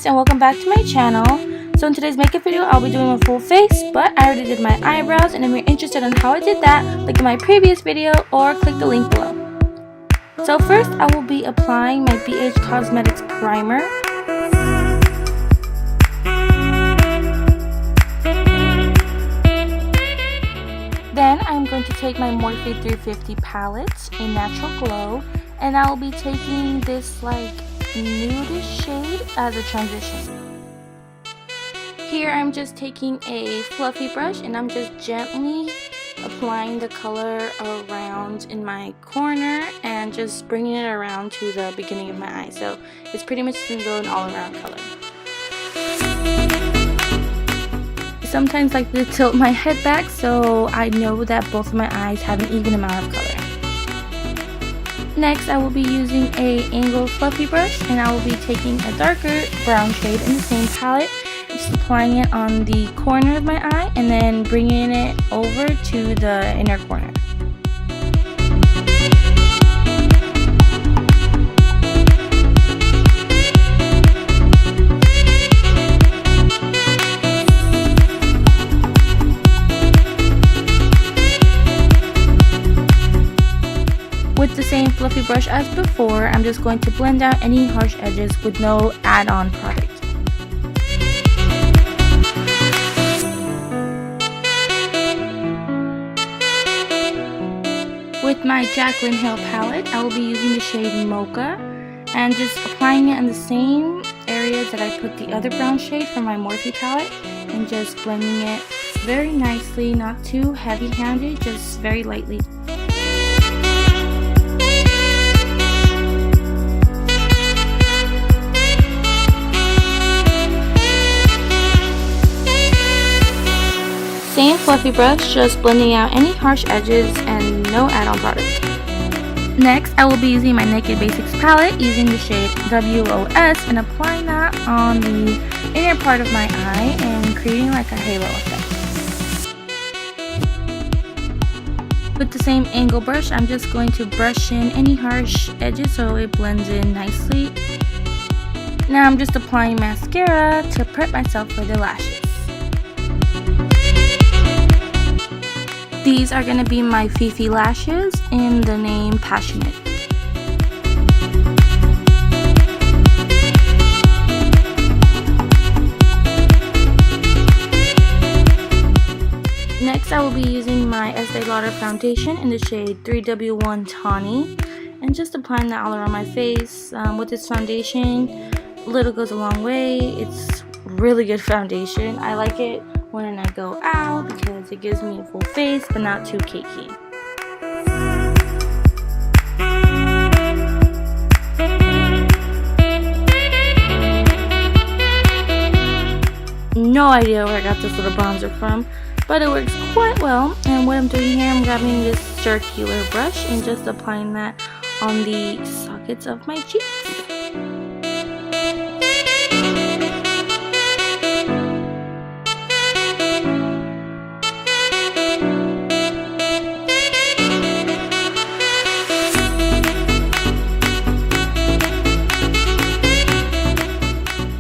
guys, and welcome back to my channel. So in today's makeup video, I'll be doing a full face, but I already did my eyebrows, and if you're interested in how I did that, look at my previous video or click the link below. So first, I will be applying my BH Cosmetics primer. Then I'm going to take my Morphe 350 palette in Natural Glow, and I will be taking this like nudish shade as a transition. Here I'm just taking a fluffy brush and I'm just gently applying the color around in my corner and just bringing it around to the beginning of my eye. So it's pretty much going to go an all-around color. I sometimes like to tilt my head back so I know that both of my eyes have an even amount of color. Next, I will be using a angled fluffy brush, and I will be taking a darker brown shade in the same palette, just applying it on the corner of my eye and then bringing it over to the inner corner. With the same fluffy brush as before, I'm just going to blend out any harsh edges with no add-on product. With my Jaclyn Hill palette, I will be using the shade Mocha and just applying it in the same areas that I put the other brown shade from my Morphe palette and just blending it very nicely, not too heavy-handed, just very lightly. Same fluffy brush, just blending out any harsh edges and no add-on product. Next, I will be using my Naked Basics palette using the shade WOS and applying that on the inner part of my eye and creating like a halo effect. With the same angle brush, I'm just going to brush in any harsh edges so it blends in nicely. Now I'm just applying mascara to prep myself for the lashes. These are going to be my Fifi lashes in the name Passionate. Next, I will be using my Estee Lauder foundation in the shade 3W1 Tawny and just applying that all around my face. With this foundation, little goes a long way. It's really good foundation. I like it when I go out because it gives me a full face but not too cakey. No idea where I got this little bronzer from, but it works quite well. And what I'm doing here, I'm grabbing this circular brush and just applying that on the sockets of my cheeks.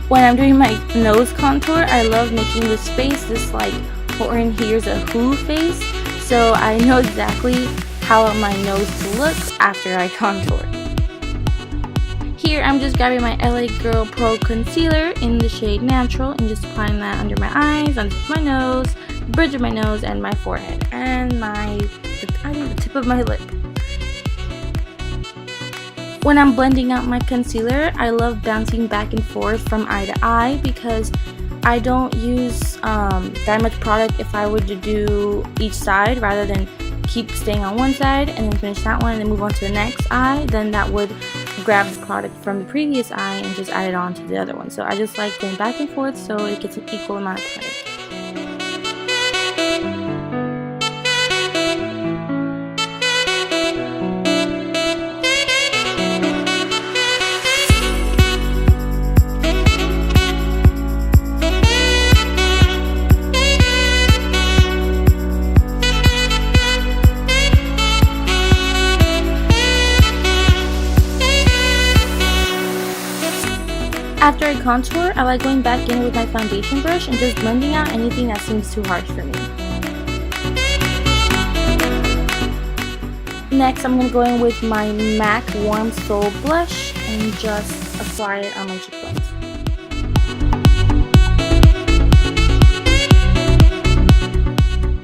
When I'm doing my nose contour, I love making this face, this like Horton Hears a Who face, so I know exactly how I want my nose to look after I contour. Here I'm just grabbing my LA Girl Pro Concealer in the shade Natural and just applying that under my eyes, under my nose, bridge of my nose, and my forehead, and the tip of my lip. When I'm blending out my concealer, I love bouncing back and forth from eye to eye because I don't use that much product if I were to do each side rather than keep staying on one side and then finish that one and then move on to the next eye. Then that would grab the product from the previous eye and just add it on to the other one. So I just like going back and forth so it gets an equal amount of product. After I contour, I like going back in with my foundation brush and just blending out anything that seems too harsh for me. Next, I'm going to go in with my MAC Warm Soul blush and just apply it on my cheekbones.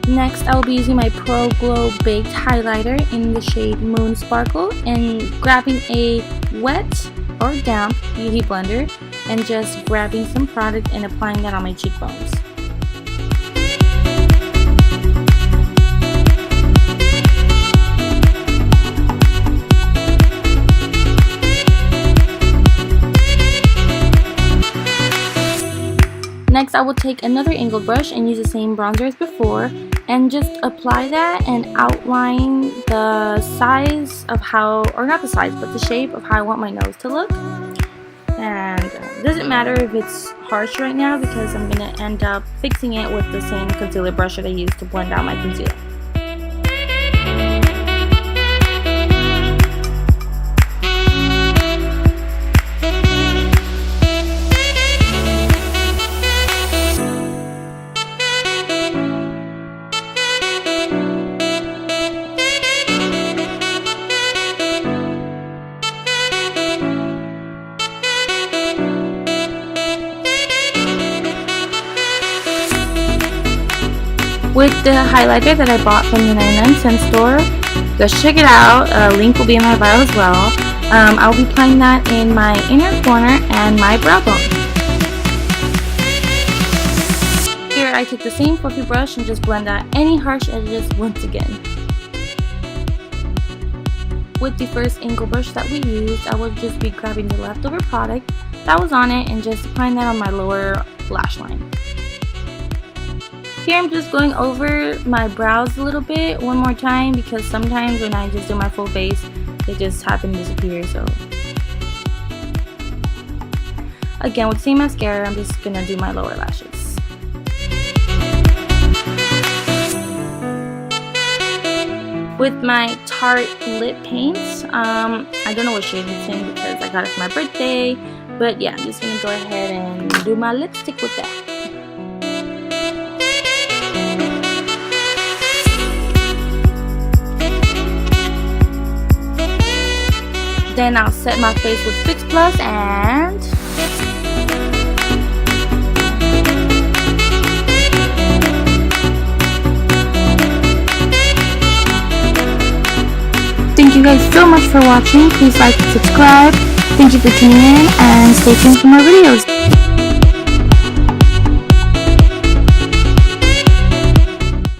Next, I will be using my Pro Glow Baked Highlighter in the shade Moon Sparkle and grabbing a wet or damp beauty blender and just grabbing some product and applying that on my cheekbones. Next, I will take another angled brush and use the same bronzer as before and just apply that and outline the size of how, or not the size, but the shape of how I want my nose to look. And it doesn't matter if it's harsh right now because I'm going to end up fixing it with the same concealer brush that I used to blend out my concealer. With the highlighter that I bought from the 99-cent store, go check it out, link will be in my bio as well. I'll be applying that in my inner corner and my brow bone. Here I took the same fluffy brush and just blend out any harsh edges once again. With the first angle brush that we used, I will just be grabbing the leftover product that was on it and just applying that on my lower lash line. Here I'm just going over my brows a little bit one more time because sometimes when I just do my full face, they just happen to disappear. So again, with the same mascara, I'm just gonna do my lower lashes. With my Tarte lip paints, I don't know what shade it's in because I got it for my birthday, but yeah, I'm just gonna go ahead and do my lipstick with that. Then I'll set my face with Fix Plus and thank you guys so much for watching. Please like and subscribe. Thank you for tuning in and stay tuned for more videos.